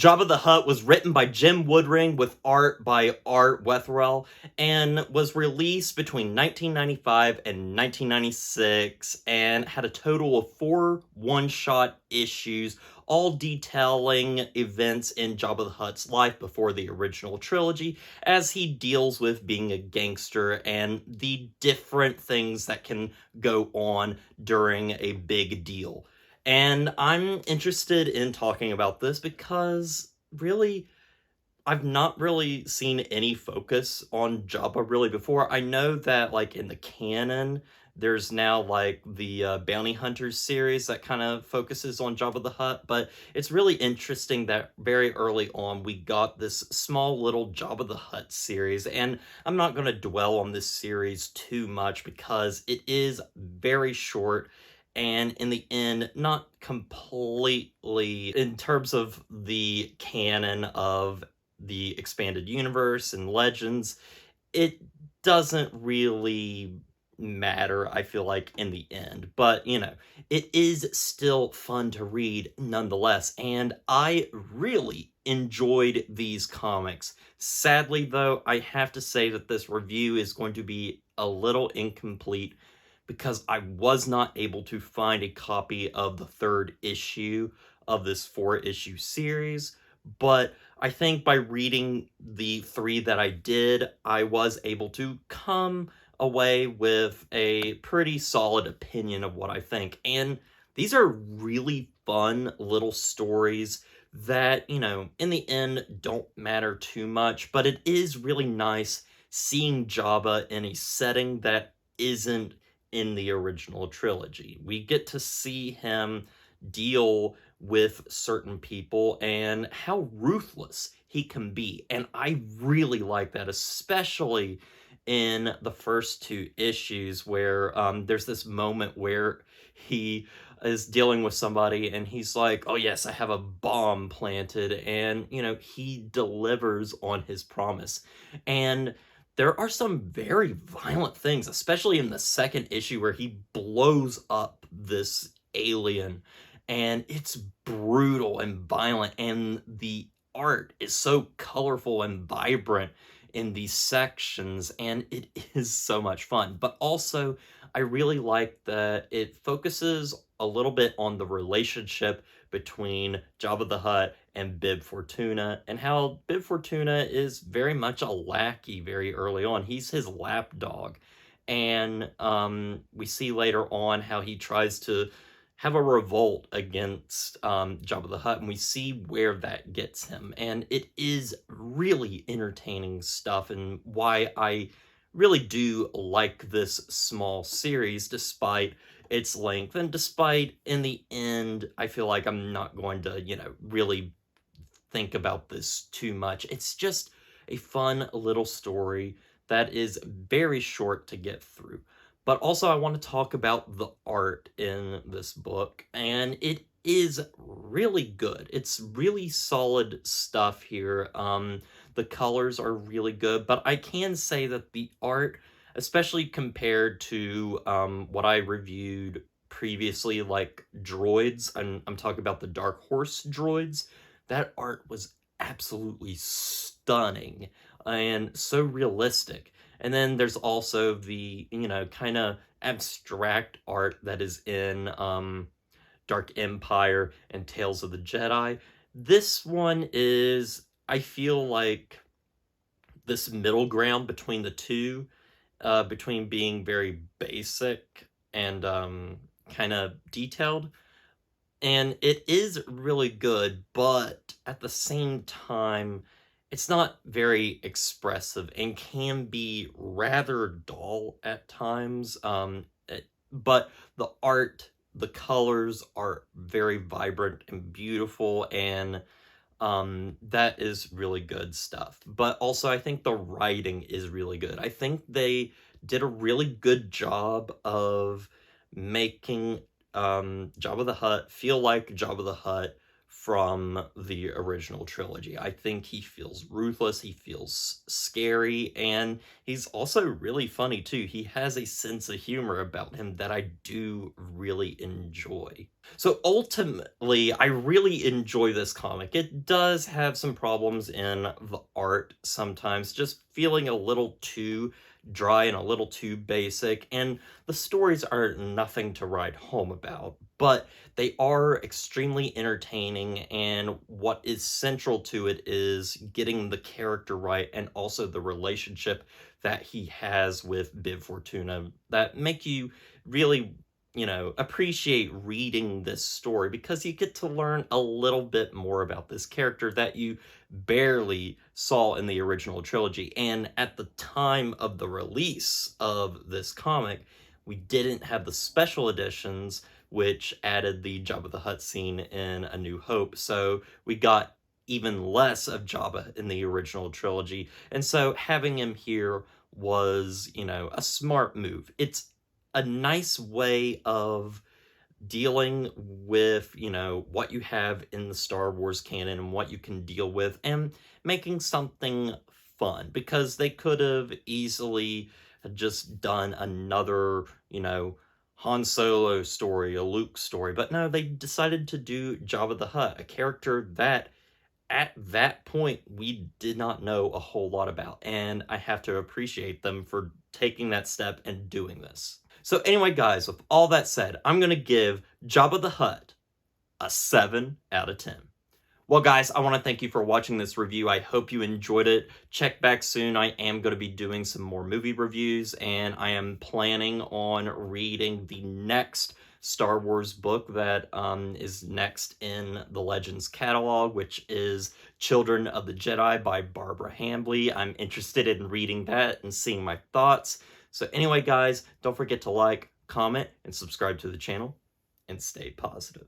Jabba the Hutt was written by Jim Woodring with art by Art Wetherell and was released between 1995 and 1996 and had a total of 4 one-shot issues, all detailing events in Jabba the Hutt's life before the original trilogy as he deals with being a gangster and the different things that can go on during a big deal. And I'm interested in talking about this because really, I've not really seen any focus on Jabba really before. I know that, like, in the canon, there's now, like, the Bounty Hunters series that kind of focuses on Jabba the Hutt, but it's really interesting that very early on we got this small little Jabba the Hutt series, and I'm not going to dwell on this series too much because it is very short and in the end, not completely in terms of the canon of the expanded universe and legends, it doesn't really matter, I feel like, in the end. But, it is still fun to read nonetheless, and I really enjoyed these comics. Sadly, though, I have to say that this review is going to be a little incomplete because I was not able to find a copy of the 3rd issue of this 4-issue series, but I think by reading the 3 that I did, I was able to come away with a pretty solid opinion of what I think. And these are really fun little stories that, in the end don't matter too much, but it is really nice seeing Jabba in a setting that isn't in the original trilogy. We get to see him deal with certain people and how ruthless he can be. And I really like that, especially in the first 2 issues where there's this moment where he is dealing with somebody and he's like, oh yes, I have a bomb planted, and he delivers on his promise. And there are some very violent things, especially in the 2nd issue where he blows up this alien, and it's brutal and violent, and the art is so colorful and vibrant in these sections, and it is so much fun. But also, I really like that it focuses a little bit on the relationship between Jabba the Hutt and Bib Fortuna, and how Bib Fortuna is very much a lackey very early on. He's his lapdog. And we see later on how he tries to have a revolt against Jabba the Hutt, and we see where that gets him. And it is really entertaining stuff, and why I really do like this small series despite its length, and despite, in the end, I feel like I'm not going to, really think about this too much. It's just a fun little story that is very short to get through. But also, I want to talk about the art in this book, and it is really good. It's really solid stuff here. The colors are really good, but I can say that the art, especially compared to what I reviewed previously, like droids, and I'm talking about the Dark Horse droids, that art was absolutely stunning and so realistic. And then there's also the, kind of abstract art that is in Dark Empire and Tales of the Jedi. This one is, I feel like, this middle ground between the two, between being very basic and kind of detailed. And it is really good, but at the same time, it's not very expressive and can be rather dull at times. But the art, the colors are very vibrant and beautiful, and that is really good stuff. But also, I think the writing is really good. I think they did a really good job of making Jabba the Hutt feel like Jabba the Hutt from the original trilogy. I think he feels ruthless, he feels scary, and he's also really funny too. He has a sense of humor about him that I do really enjoy. So ultimately, I really enjoy this comic. It does have some problems in the art sometimes, just feeling a little too dry and a little too basic, and the stories are nothing to write home about, but they are extremely entertaining, and what is central to it is getting the character right and also the relationship that he has with Bib Fortuna that make you really, appreciate reading this story because you get to learn a little bit more about this character that you barely saw in the original trilogy. And at the time of the release of this comic, we didn't have the special editions, which added the Jabba the Hutt scene in A New Hope. So we got even less of Jabba in the original trilogy. And so having him here was, a smart move. It's a nice way of dealing with, what you have in the Star Wars canon and what you can deal with and making something fun because they could have easily just done another, Han Solo story, a Luke story, but no, they decided to do Jabba the Hutt, a character that at that point we did not know a whole lot about, and I have to appreciate them for taking that step and doing this. So anyway, guys, with all that said, I'm going to give Jabba the Hutt a 7 out of 10. Well, guys, I want to thank you for watching this review. I hope you enjoyed it. Check back soon. I am going to be doing some more movie reviews, and I am planning on reading the next Star Wars book that is next in the Legends catalog, which is Children of the Jedi by Barbara Hambly. I'm interested in reading that and seeing my thoughts. So anyway, guys, don't forget to like, comment, and subscribe to the channel, and stay positive.